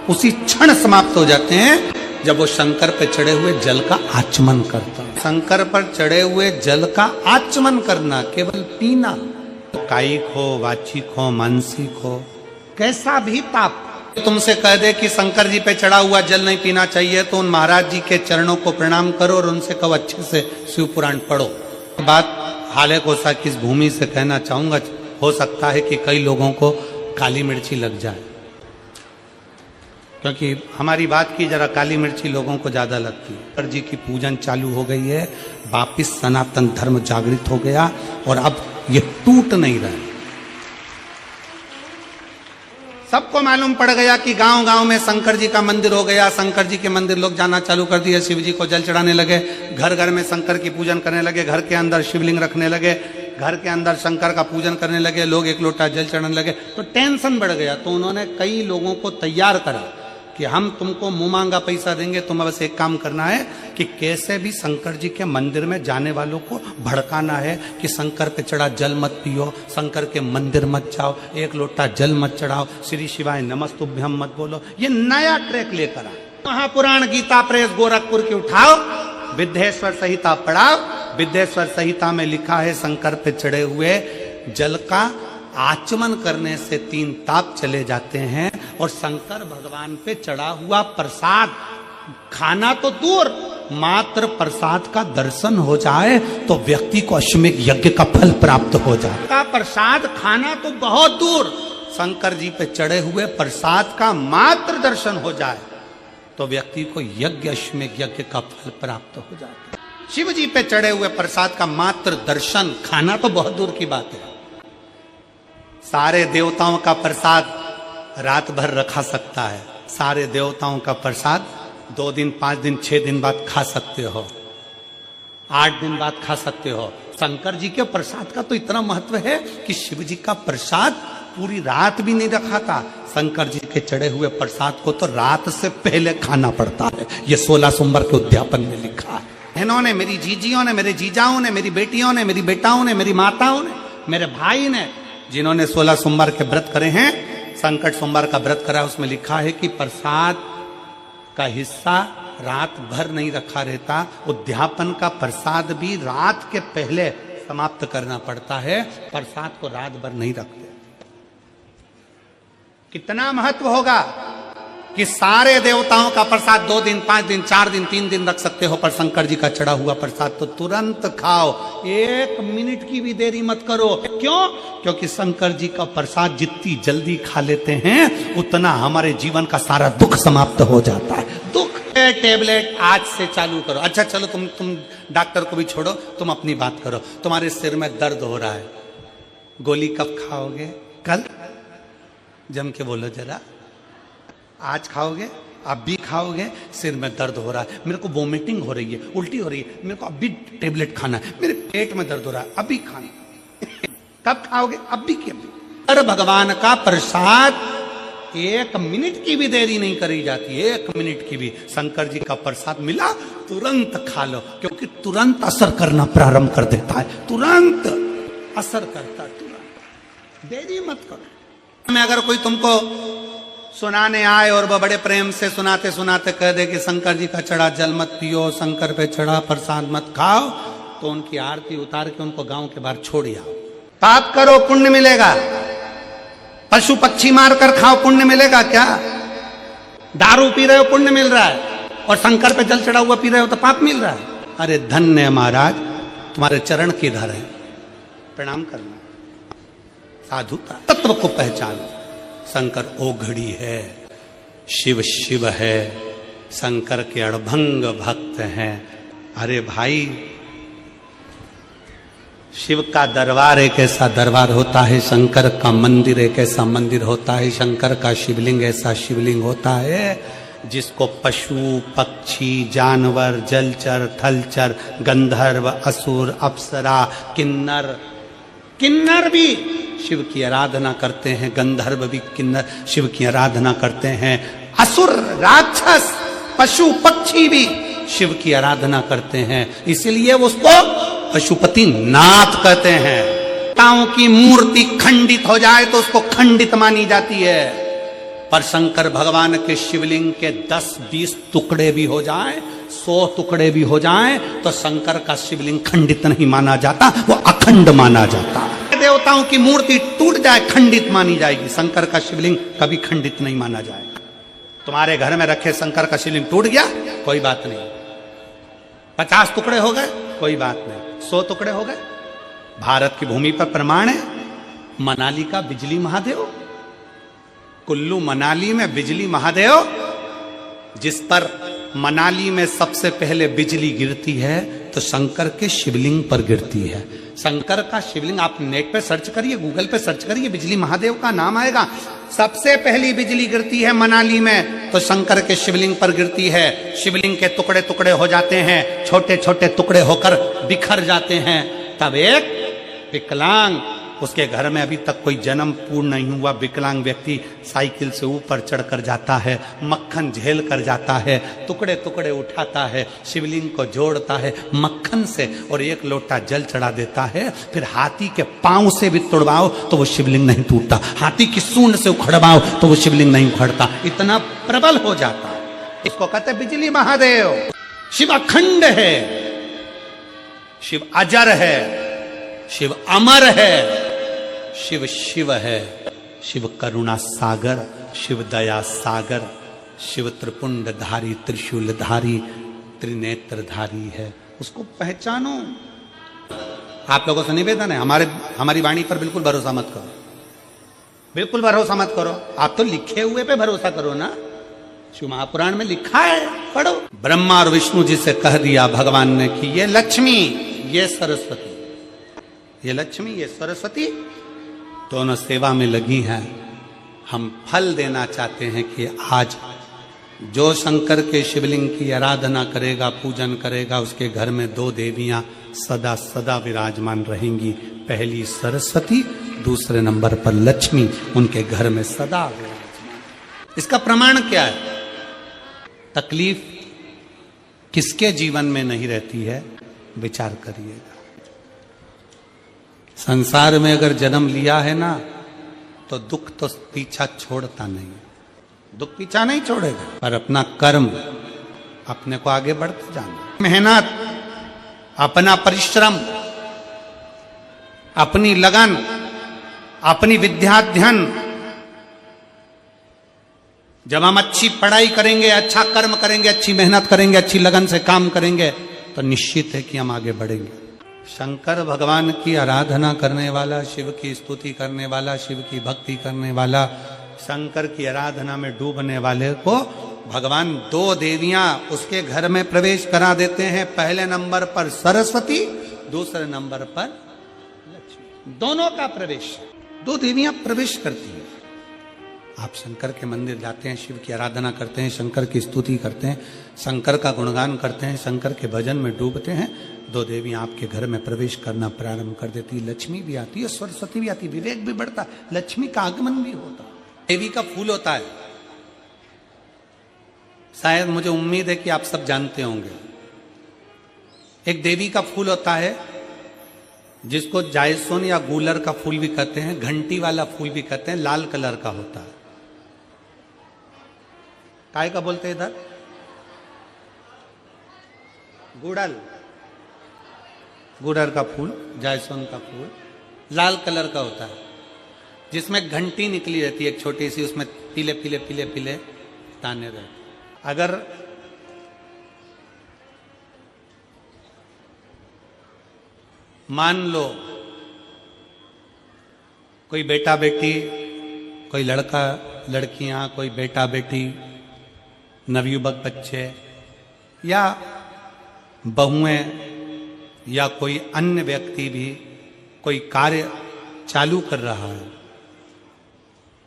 उसी क्षण समाप्त हो जाते हैं जब वो शंकर पे चढ़े हुए जल का आचमन करता है। शंकर पर चढ़े हुए जल का आचमन करना, केवल पीना, कायिक हो, वाचिक हो, मानसिक हो, कैसा भी ताप। तुमसे कह दे कि शंकर जी पे चढ़ा हुआ जल नहीं पीना चाहिए, तो उन महाराज जी के चरणों को प्रणाम करो और उनसे कहो अच्छे से शिव पुराण पढ़ो। बात हाले कोसा की इस भूमि से कहना चाहूंगा, हो सकता है कि कई लोगों को काली मिर्ची लग जाए, क्योंकि हमारी बात की जरा काली मिर्ची लोगों को ज्यादा लगती है। शंकर जी की पूजन चालू हो गई है, वापिस सनातन धर्म जागृत हो गया और अब ये टूट नहीं रहा। सबको मालूम पड़ गया कि गांव गांव में शंकर जी का मंदिर हो गया। शंकर जी के मंदिर लोग जाना चालू कर दिए, शिव जी को जल चढ़ाने लगे, घर घर में शंकर की पूजन करने लगे, घर के अंदर शिवलिंग रखने लगे, घर के अंदर शंकर का पूजन करने लगे, लोग एक लोटा जल चढ़ाने लगे, तो टेंशन बढ़ गया। तो उन्होंने कई लोगों को तैयार करा कि हम तुमको मुंह मांगा पैसा देंगे, तुम्हें बस एक काम करना है कि कैसे भी शंकर जी के मंदिर में जाने वालों को भड़काना है कि शंकर पे चढ़ा जल मत पियो, शंकर के मंदिर मत जाओ, एक लोटा जल मत चढ़ाओ, श्री शिवाय नमस्तुभ्यम मत बोलो। ये नया ट्रैक लेकर आए। महापुराण गीता प्रेस गोरखपुर की उठाओ, विद्येश्वर संहिता पढ़ाओ। विद्येश्वर संहिता में लिखा है शंकर पे चढ़े हुए जल का आचमन करने से 3 ताप चले जाते हैं, और शंकर भगवान पे चढ़ा हुआ प्रसाद खाना तो दूर, मात्र प्रसाद का दर्शन हो जाए तो व्यक्ति को अश्वमेध यज्ञ का फल प्राप्त हो जाए। का प्रसाद खाना तो बहुत दूर, शंकर जी पे चढ़े हुए प्रसाद का मात्र दर्शन हो जाए तो व्यक्ति को यज्ञ अश्वमेध यज्ञ का फल प्राप्त हो जाता है। शिव जी पे चढ़े हुए प्रसाद का मात्र दर्शन, खाना तो बहुत दूर की बात है। सारे देवताओं का प्रसाद रात भर रखा सकता है, सारे देवताओं का प्रसाद 2 दिन 5 दिन 6 दिन बाद खा सकते हो, 8 दिन बाद खा सकते हो। शंकर जी के प्रसाद का तो इतना महत्व है कि शिव जी का प्रसाद पूरी रात भी नहीं रखा था। शंकर जी के चढ़े हुए प्रसाद को तो रात से पहले खाना पड़ता है। ये 16 सोमवार के उद्यापन में लिखा है। बहनों ने, मेरी जीजियों ने, मेरे जीजाओं ने, मेरी बेटियों ने, मेरी बेटाओं ने, मेरी माताओं ने, मेरे भाई ने, जिन्होंने 16 सोमवार के व्रत करे हैं, संकट सोमवार का व्रत करा, उसमें लिखा है कि प्रसाद का हिस्सा रात भर नहीं रखा रहता। उद्यापन का प्रसाद भी रात के पहले समाप्त करना पड़ता है, प्रसाद को रात भर नहीं रखते। कितना महत्व होगा कि सारे देवताओं का प्रसाद 2 दिन 5 दिन 4 दिन 3 दिन रख सकते हो, पर शंकर जी का चढ़ा हुआ प्रसाद तो तुरंत खाओ, 1 मिनट की भी देरी मत करो। क्यों? क्योंकि शंकर जी का प्रसाद जितनी जल्दी खा लेते हैं उतना हमारे जीवन का सारा दुख समाप्त हो जाता है। दुख टेबलेट आज से चालू करो। अच्छा चलो, तुम डॉक्टर को भी छोड़ो, तुम अपनी बात करो। तुम्हारे सिर में दर्द हो रहा है, गोली कब खाओगे? कल? जम के बोलो जरा। आज खाओगे? अब भी खाओगे? सिर में दर्द हो रहा है, मेरे को वोमिटिंग हो रही है, उल्टी हो रही है, मेरे को अभी टेबलेट खाना है, मेरे पेट में दर्द हो रहा है, अभी खाना। कब खाओगे? अभी की अभी। अरे भगवान का प्रसाद 1 मिनट की भी देरी नहीं करी जाती, 1 मिनट की भी। शंकर जी का प्रसाद मिला, तुरंत खा लो, क्योंकि तुरंत असर करना प्रारंभ कर देता है, तुरंत असर करता, तुरंत। देरी मत करो। में अगर कोई तुमको सुनाने आए और वह बड़े प्रेम से सुनाते सुनाते कह दे कि शंकर जी का चढ़ा जल मत पियो, शंकर पे चढ़ा प्रसाद मत खाओ, तो उनकी आरती उतार के उनको गांव के बाहर छोड़ आओ। पाप करो पुण्य मिलेगा, पशु पक्षी मार कर खाओ पुण्य मिलेगा क्या? दारू पी रहे हो पुण्य मिल रहा है, और शंकर पे जल चढ़ा हुआ पी रहे हो तो पाप मिल रहा है। अरे धन्य महाराज, तुम्हारे चरण किधर है? प्रणाम करना, साधुता, तत्व को पहचानो। शंकर ओघड़ी है, शिव शिव है, शंकर के अड़भंग भक्त हैं। अरे भाई, शिव का दरबार एक ऐसा दरबार होता है, शंकर का मंदिर एक ऐसा मंदिर होता है, शंकर का शिवलिंग ऐसा शिवलिंग होता है जिसको पशु पक्षी जानवर जलचर थलचर गंधर्व असुर अप्सरा किन्नर, किन्नर भी शिव की आराधना करते हैं, गंधर्व भी किन्नर शिव की आराधना करते हैं, असुर राक्षस पशु पक्षी भी शिव की आराधना करते हैं। इसलिए उसको पशुपति नाथ कहते हैं। देवताओं की मूर्ति खंडित हो जाए तो उसको खंडित मानी जाती है, पर शंकर भगवान के शिवलिंग के 10-20 टुकड़े भी हो जाए, 100 टुकड़े भी हो जाए, तो शंकर का शिवलिंग खंडित नहीं माना जाता, वो अखंड माना जाता है। देवताओं की मूर्ति टूट जाए खंडित मानी जाएगी, शंकर का शिवलिंग कभी खंडित नहीं माना जाएगा। तुम्हारे घर में रखे शंकर का शिवलिंग टूट गया, कोई बात नहीं, 50 टुकड़े हो गए, कोई बात नहीं, 100 टुकड़े हो गए। भारत की भूमि पर प्रमाण है, मनाली का बिजली महादेव, कुल्लू मनाली में बिजली महादेव, जिस पर मनाली में सबसे पहले बिजली गिरती है तो शंकर के शिवलिंग पर गिरती है। शंकर का शिवलिंग आप नेट पे सर्च करिए, गूगल पे सर्च करिए, बिजली महादेव का नाम आएगा। सबसे पहली बिजली गिरती है मनाली में तो शंकर के शिवलिंग पर गिरती है। शिवलिंग के टुकड़े टुकड़े हो जाते हैं, छोटे छोटे टुकड़े होकर बिखर जाते हैं। तब एक विकलांग उसके घर में अभी तक कोई जन्म पूर्ण नहीं हुआ विकलांग व्यक्ति साइकिल से ऊपर चढ़कर जाता है, मक्खन झेल कर जाता है, टुकड़े टुकड़े उठाता है, शिवलिंग को जोड़ता है मक्खन से और एक लोटा जल चढ़ा देता है। फिर हाथी के पांव से भी तोड़वाओ तो वो शिवलिंग नहीं टूटता, हाथी की सूंड से उखड़वाओ तो वो शिवलिंग नहीं उखड़ता, इतना प्रबल हो जाता है। इसको कहते हैं बिजली महादेव। शिव अखंड है, शिव अजर है, शिव अमर है, शिव शिव है, शिव करुणा सागर, शिव दया सागर, शिव त्रिपुंडधारी, त्रिशूलधारी, त्रिनेत्रधारी है। उसको पहचानो। आप लोगों से निवेदन है, हमारी वाणी पर बिल्कुल भरोसा मत करो, बिल्कुल भरोसा मत करो। आप तो लिखे हुए पे भरोसा करो ना, शिव महापुराण में लिखा है, पढ़ो। ब्रह्मा और विष्णु जी से कह दिया भगवान ने कि ये लक्ष्मी, ये सरस्वती, ये लक्ष्मी, ये सरस्वती दोनों सेवा में लगी हैं। हम फल देना चाहते हैं कि आज जो शंकर के शिवलिंग की आराधना करेगा, पूजन करेगा, उसके घर में 2 देवियां सदा सदा विराजमान रहेंगी। पहली सरस्वती, दूसरे नंबर पर लक्ष्मी, उनके घर में सदा विराजमान। इसका प्रमाण क्या है? तकलीफ किसके जीवन में नहीं रहती है? विचार करिएगा। संसार में अगर जन्म लिया है ना तो दुख तो पीछा छोड़ता नहीं, दुख पीछा नहीं छोड़ेगा, पर अपना कर्म, अपने को आगे बढ़ते जाना, मेहनत, अपना परिश्रम, अपनी लगन, अपनी विद्याध्ययन। जब हम अच्छी पढ़ाई करेंगे, अच्छा कर्म करेंगे, अच्छी मेहनत करेंगे, अच्छी लगन से काम करेंगे तो निश्चित है कि हम आगे बढ़ेंगे। शंकर भगवान की आराधना करने वाला, शिव की स्तुति करने वाला, शिव की भक्ति करने वाला, शंकर की आराधना में डूबने वाले को भगवान 2 देवियां उसके घर में प्रवेश करा देते हैं। पहले नंबर पर सरस्वती, दूसरे नंबर पर लक्ष्मी, दोनों का प्रवेश, 2 देवियां प्रवेश करती हैं। आप शंकर के मंदिर जाते हैं, शिव की आराधना करते हैं, शंकर की स्तुति करते हैं, शंकर का गुणगान करते हैं, शंकर के भजन में डूबते हैं, 2 देवियां आपके घर में प्रवेश करना प्रारंभ कर देती। लक्ष्मी भी आती है, सरस्वती भी आती, विवेक भी बढ़ता, लक्ष्मी का आगमन भी होता। देवी का फूल होता है, शायद मुझे उम्मीद है कि आप सब जानते होंगे। एक देवी का फूल होता है जिसको जायसोन या गूलर का फूल भी कहते हैं, घंटी वाला फूल भी कहते हैं, लाल कलर का होता है। काय का बोलते हैं इधर? गुड़ल, गुड़र का फूल, जायसोन का फूल लाल कलर का होता है, जिसमें घंटी निकली रहती है एक छोटी सी, उसमें पीले पीले पीले पीले दाने रहते। अगर मान लो कोई बेटा बेटी, कोई लड़का लड़कियां, कोई बेटा बेटी, नवयुवक बच्चे या बहुएं या कोई अन्य व्यक्ति भी कोई कार्य चालू कर रहा है।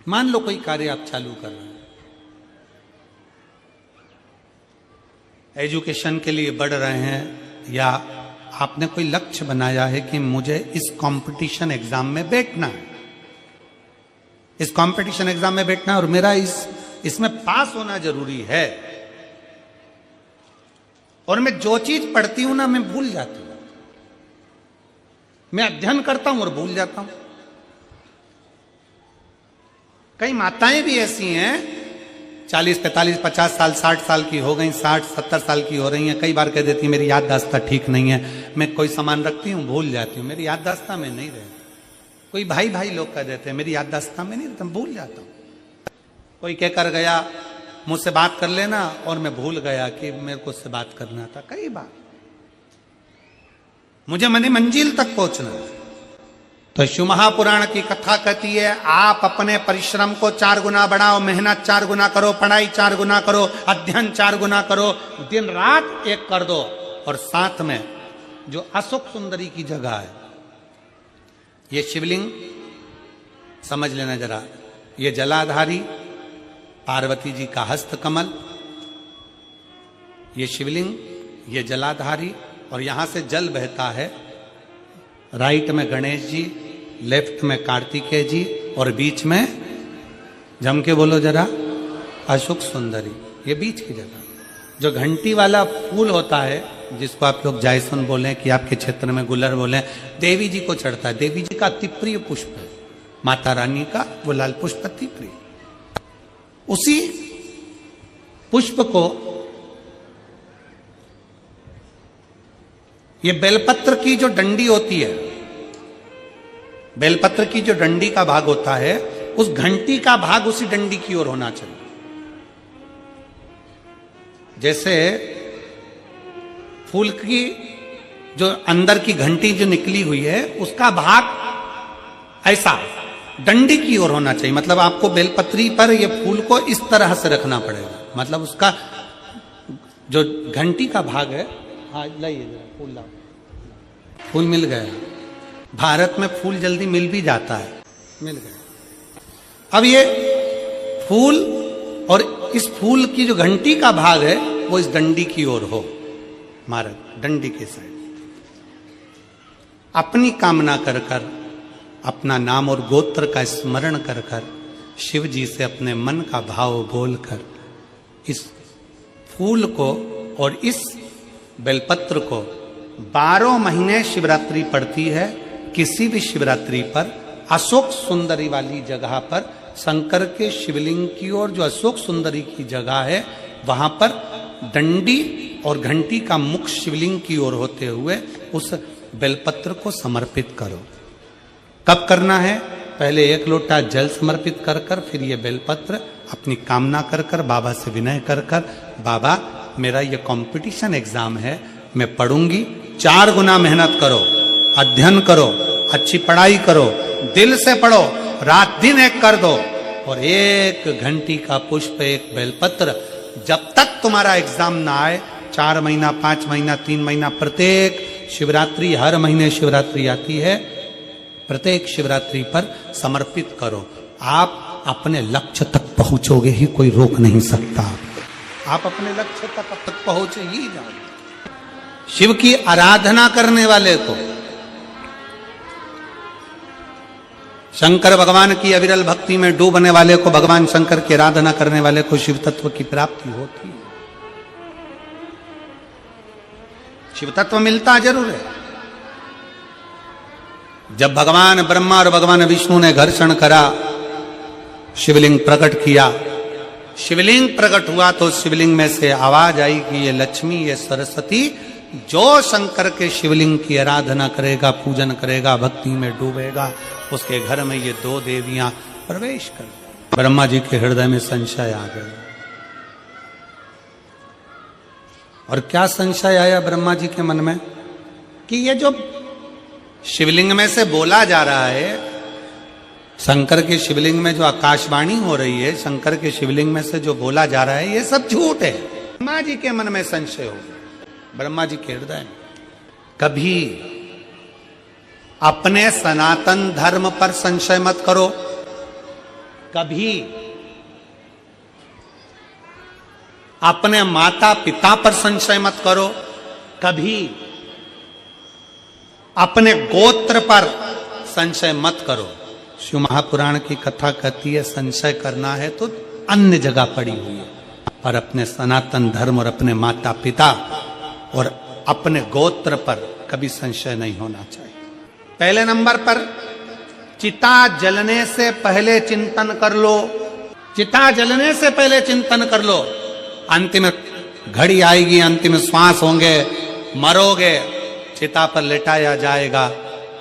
मान लो कोई कार्य आप चालू कर रहे हैं, एजुकेशन के लिए बढ़ रहे हैं, या आपने कोई लक्ष्य बनाया है कि मुझे इस कंपटीशन एग्जाम में बैठना है, इस कंपटीशन एग्जाम में बैठना है और मेरा इसमें पास होना जरूरी है, और मैं जो चीज पढ़ती हूं ना मैं भूल जाती हूं, मैं अध्ययन करता हूं और भूल जाता हूं। कई माताएं भी ऐसी हैं 40, 45, 50 साल, 60 साल की हो गई, 60, 70 साल की हो रही हैं, कई बार कह देती हैं मेरी याददाश्त ठीक नहीं है, मैं कोई सामान रखती हूँ भूल जाती हूँ, मेरी याददाश्त में नहीं रहती। कोई भाई भाई लोग कह देते हैं मेरी याददाश्त में नहीं रहता, भूल जाता हूँ। कोई कहकर गया मुझसे बात कर लेना और मैं भूल गया कि मेरे को उससे बात करना था। कई बार मुझे मनी मंजिल तक पहुंचना है। तो शिव महापुराण की कथा कहती है आप अपने परिश्रम को 4 गुना बढ़ाओ, मेहनत 4 गुना करो, पढ़ाई 4 गुना करो, अध्ययन 4 गुना करो, दिन रात एक कर दो। और साथ में जो अशोक सुंदरी की जगह है, ये शिवलिंग समझ लेना जरा, ये जलाधारी पार्वती जी का हस्त कमल, ये शिवलिंग, ये जलाधारी, और यहां से जल बहता है। राइट में गणेश जी, लेफ्ट में कार्तिकेय जी और बीच में, जम के बोलो जरा, अशोक सुंदरी। ये बीच की जगह। जो घंटी वाला फूल होता है, जिसको आप लोग जायसन बोले कि आपके क्षेत्र में गुलर बोले, देवी जी को चढ़ता है। देवी जी का अति प्रिय पुष्प है, माता रानी का वो लाल पुष्प अति प्रिय। उसी पुष्प को ये बेलपत्र की जो डंडी होती है, बेलपत्र की जो डंडी का भाग होता है, उस घंटी का भाग उसी डंडी की ओर होना चाहिए। जैसे फूल की जो अंदर की घंटी जो निकली हुई है, उसका भाग ऐसा डंडी की ओर होना चाहिए। मतलब आपको बेलपत्री पर ये फूल को इस तरह से रखना पड़ेगा। मतलब उसका जो घंटी का भाग है, हाँ लाइए फूल लाओ, फूल मिल गया। भारत में फूल जल्दी मिल भी जाता है, मिल गया। अब ये फूल और इस फूल की जो घंटी का भाग है वो इस डंडी की ओर हो, मार्ग डंडी के साइड। अपनी कामना कर कर, अपना नाम और गोत्र का स्मरण कर कर, शिव जी से अपने मन का भाव बोलकर इस फूल को और इस बेलपत्र को 12 महीने शिवरात्रि पड़ती है। किसी भी शिवरात्रि पर अशोक सुंदरी वाली जगह पर, शंकर के शिवलिंग की ओर जो अशोक सुंदरी की जगह है, वहां पर डंडी और घंटी का मुख शिवलिंग की ओर होते हुए उस बेलपत्र को समर्पित करो। कब करना है? पहले 1 लोटा जल समर्पित कर कर, फिर ये बेलपत्र अपनी कामना कर कर, बाबा से विनय कर कर, बाबा मेरा ये कंपटीशन एग्जाम है, मैं पढ़ूंगी, 4 गुना मेहनत करो, अध्ययन करो, अच्छी पढ़ाई करो, दिल से पढ़ो, रात दिन एक कर दो, और 1 घंटी का पुष्प, 1 बेलपत्र, जब तक तुम्हारा एग्जाम ना आए, 4 महीना, 5 महीना, 3 महीना, प्रत्येक शिवरात्रि, हर महीने शिवरात्रि आती है, प्रत्येक शिवरात्रि पर समर्पित करो। आप अपने लक्ष्य तक पहुंचोगे ही, कोई रोक नहीं सकता। आप अपने लक्ष्य तक पहुंचे ही जाओगे। शिव की आराधना करने वाले को, शंकर भगवान की अविरल भक्ति में डूबने वाले को, भगवान शंकर की आराधना करने वाले को शिव तत्व की प्राप्ति होती है। शिव तत्व मिलता जरूर है। जब भगवान ब्रह्मा और भगवान विष्णु ने घर्षण करा, शिवलिंग प्रकट किया, शिवलिंग प्रकट हुआ तो शिवलिंग में से आवाज आई कि ये लक्ष्मी, ये सरस्वती, जो शंकर के शिवलिंग की आराधना करेगा, पूजन करेगा, भक्ति में डूबेगा, उसके घर में ये 2 देवियां प्रवेश कर। ब्रह्मा जी के हृदय में संशय आ गया। और क्या संशय आया ब्रह्मा जी के मन में? कि ये जो शिवलिंग में से बोला जा रहा है, शंकर के शिवलिंग में जो आकाशवाणी हो रही है, शंकर के शिवलिंग में से जो बोला जा रहा है, ये सब झूठ है। ब्रह्मा जी के मन में संशय हो गया। ब्रह्मा जी के हृदय में कभी अपने सनातन धर्म पर संशय मत करो, कभी अपने माता पिता पर संशय मत करो, कभी अपने गोत्र पर संशय मत करो। शिव महापुराण की कथा कहती है, संशय करना है तो अन्य जगह पड़ी हुई है, पर अपने सनातन धर्म और अपने माता पिता और अपने गोत्र पर कभी संशय नहीं होना चाहिए। पहले नंबर पर, चिता जलने से पहले चिंतन कर लो। चिता जलने से पहले चिंतन कर लो। अंतिम घड़ी आएगी, अंतिम श्वास होंगे, मरोगे, चिता पर लेटाया जाएगा,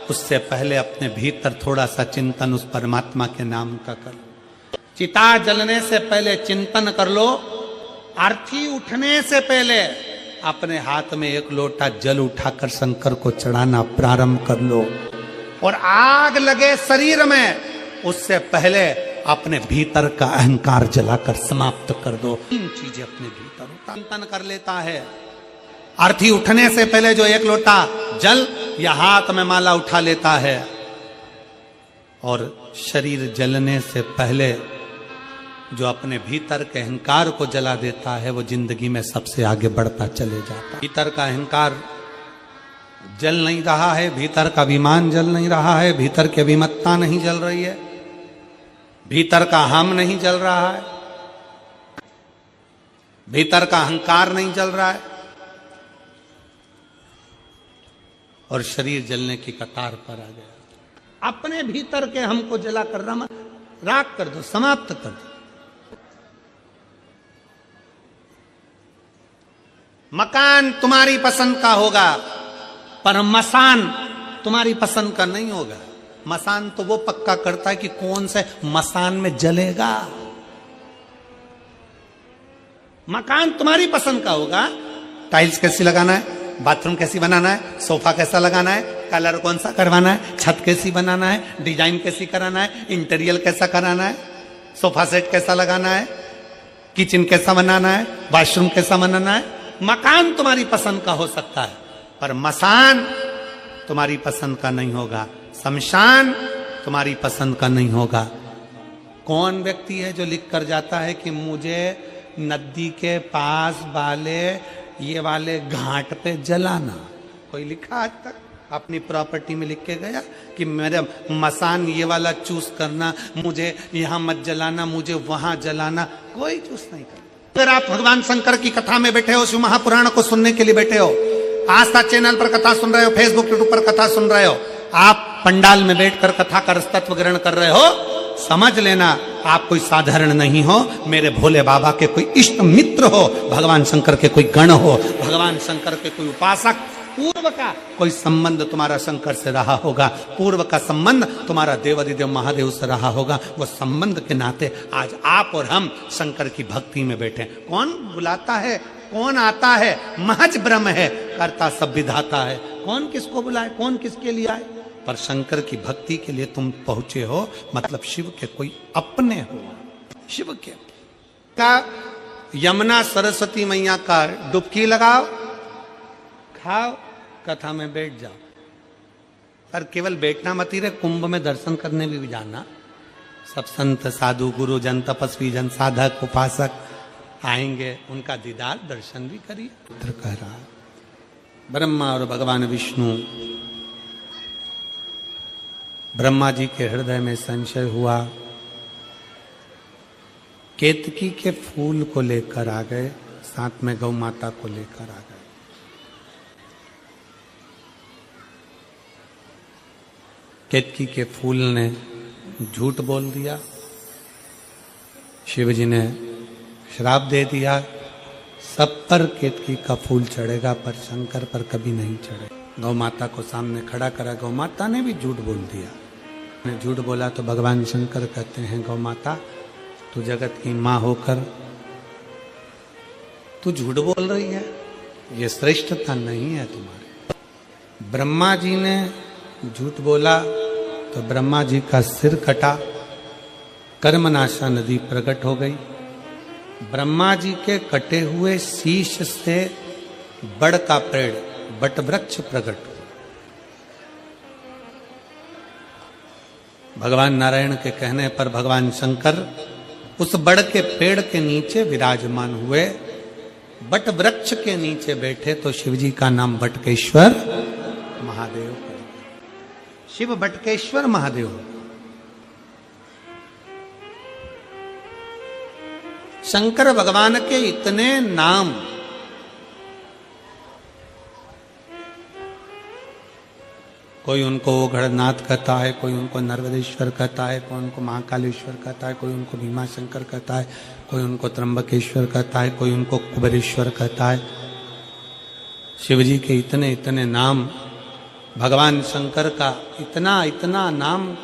उससे पहले अपने भीतर थोड़ा सा चिंतन उस परमात्मा के नाम का कर लो। चिता जलने से पहले चिंतन कर लो। आरती उठने से पहले अपने हाथ में 1 लोटा जल उठाकर शंकर को चढ़ाना प्रारंभ कर लो। और आग लगे शरीर में, उससे पहले अपने भीतर का अहंकार जलाकर समाप्त कर दो। 3 चीजें अपने भीतर चिंतन कर लेता है। आरती उठने से पहले जो 1 लोटा जल या हाथ में माला उठा लेता है, और शरीर जलने से पहले जो अपने भीतर के अहंकार को जला देता है, वो जिंदगी में सबसे आगे बढ़ता चले जाता है। भीतर का अहंकार जल नहीं रहा है, भीतर का अभिमान जल नहीं रहा है, भीतर की अभिमत्ता नहीं जल रही है, भीतर का हम नहीं जल रहा है, भीतर का अहंकार नहीं जल रहा है, और शरीर जलने की कतार पर आ गया। अपने भीतर के हमको जला कर राख कर दो, समाप्त कर दो। मकान तुम्हारी पसंद का होगा, पर मसान तुम्हारी पसंद का नहीं होगा। मसान तो वो पक्का करता है कि कौन से मसान में जलेगा। मकान तुम्हारी पसंद का होगा, टाइल्स कैसी लगाना है, बाथरूम कैसी बनाना है, सोफा कैसा लगाना है, कलर कौन सा करवाना है, छत कैसी बनाना है, डिजाइन कैसी कराना है, इंटीरियर कैसा कराना है, सोफा सेट कैसा लगाना है, किचन कैसा बनाना है, वॉशरूम कैसा बनाना है। मकान तुम्हारी पसंद का हो सकता है, पर मसान तुम्हारी पसंद का नहीं होगा, शमशान तुम्हारी पसंद का नहीं होगा। कौन व्यक्ति है जो लिख कर जाता है कि मुझे नदी के पास वाले ये वाले घाट पे जलाना? कोई लिखा आज तक अपनी प्रॉपर्टी में लिख के गया कि मेरा मसान ये वाला चूज करना, मुझे यहां मत जलाना, मुझे वहां जलाना? कोई चूज नहीं करता। अगर आप भगवान शंकर की कथा में बैठे हो, शिव महापुराण को सुनने के लिए बैठे हो, आस्था चैनल पर कथा सुन रहे हो, फेसबुक यूट्यूब पर कथा सुन रहे हो, आप पंडाल में बैठकर कथा का रसतत्व ग्रहण कर रहे हो, समझ लेना आप कोई साधारण नहीं हो, मेरे भोले बाबा के कोई इष्ट मित्र हो, भगवान शंकर के कोई गण हो, भगवान शंकर के कोई उपासक, पूर्व का कोई संबंध तुम्हारा शंकर से रहा होगा, पूर्व का संबंध तुम्हारा देवादिदेव महादेव से रहा होगा। वो संबंध के नाते आज आप और हम शंकर की भक्ति में बैठे। कौन बुलाता है, कौन आता है? महज ब्रह्म है, करता सब विधाता है। कौन किसको बुलाए, कौन किसके लिए आए? पर शंकर की भक्ति के लिए तुम पहुंचे हो, मतलब शिव के कोई अपने हो। शिव के का यमुना सरस्वती मैया का डुबकी लगाओ, खाओ, कथा में बैठ जाओ। पर केवल बैठना मत ही रहे, कुंभ में दर्शन करने भी जाना। सब संत साधु गुरु जन तपस्वी जन साधक उपासक आएंगे, उनका दीदार दर्शन भी करिए। पुत्र कह रहा ब्रह्मा और भगवान विष्णु, ब्रह्मा जी के हृदय में संशय हुआ, केतकी के फूल को लेकर आ गए, साथ में गौ माता को लेकर आ गए। केतकी के फूल ने झूठ बोल दिया, शिव जी ने श्राप दे दिया, सब पर केतकी का फूल चढ़ेगा पर शंकर पर कभी नहीं चढ़ेगा। गौ माता को सामने खड़ा करा, गौ माता ने भी झूठ बोल दिया। ने झूठ बोला तो भगवान शंकर कहते हैं, गौ माता तू जगत की मां होकर तू झूठ बोल रही है, ये श्रेष्ठता नहीं है तुम्हारे। ब्रह्मा जी ने झूठ बोला तो ब्रह्मा जी का सिर कटा, कर्मनाशा नदी प्रकट हो गई। ब्रह्मा जी के कटे हुए शीश से बड़ का पेड़ बट वृक्ष प्रकट हुआ। भगवान नारायण के कहने पर भगवान शंकर उस बड़ के पेड़ के नीचे विराजमान हुए, बट वृक्ष के नीचे बैठे तो शिवजी का नाम बटकेश्वर महादेव। शिव बटकेश्वर महादेव। शंकर भगवान के इतने नाम, कोई उनको ओघड़नाथ कहता है, कोई उनको नर्मदेश्वर कहता है, कोई उनको महाकालेश्वर कहता है, कोई उनको भीमाशंकर कहता है, कोई उनको त्र्यंबकेश्वर कहता है, कोई उनको कुबेरेश्वर कहता है। शिवजी के इतने इतने नाम, भगवान शंकर का इतना इतना नाम,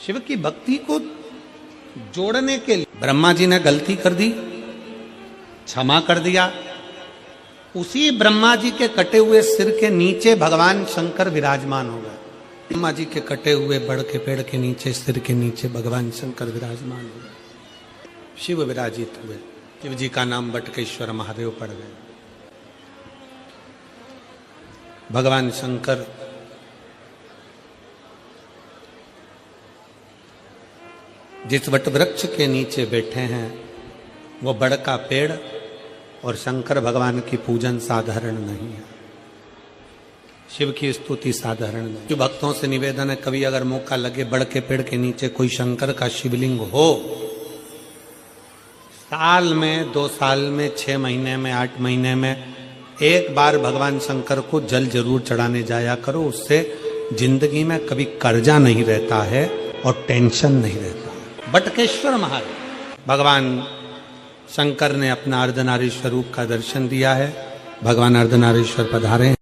शिव की भक्ति को जोड़ने के लिए ब्रह्मा जी ने गलती कर दी, क्षमा कर दिया। उसी ब्रह्मा जी के कटे हुए सिर के नीचे भगवान शंकर विराजमान हो गए। ब्रह्मा जी के कटे हुए बड़ के पेड़ के नीचे, सिर के नीचे भगवान शंकर विराजमान हो गए। शिव विराजित हुए, शिव जी का नाम बटकेश्वर महादेव पड़ गए। भगवान शंकर जिस वट वृक्ष के नीचे बैठे हैं वो बड़ का पेड़ और शंकर भगवान की पूजन साधारण नहीं है। शिव की स्तुति साधारण नहीं। जो भक्तों से निवेदन है, कभी अगर मौका लगे बड़ के पेड़ के नीचे कोई शंकर का शिवलिंग हो, साल में, 2 साल में, 6 महीने में, 8 महीने में एक बार भगवान शंकर को जल जरूर चढ़ाने जाया करो। उससे जिंदगी में कभी कर्जा नहीं रहता है और टेंशन नहीं रहता। बटकेश्वर महाराज भगवान शंकर ने अपना अर्धनारीश्वर रूप का दर्शन दिया है। भगवान अर्धनारीश्वर पधारे।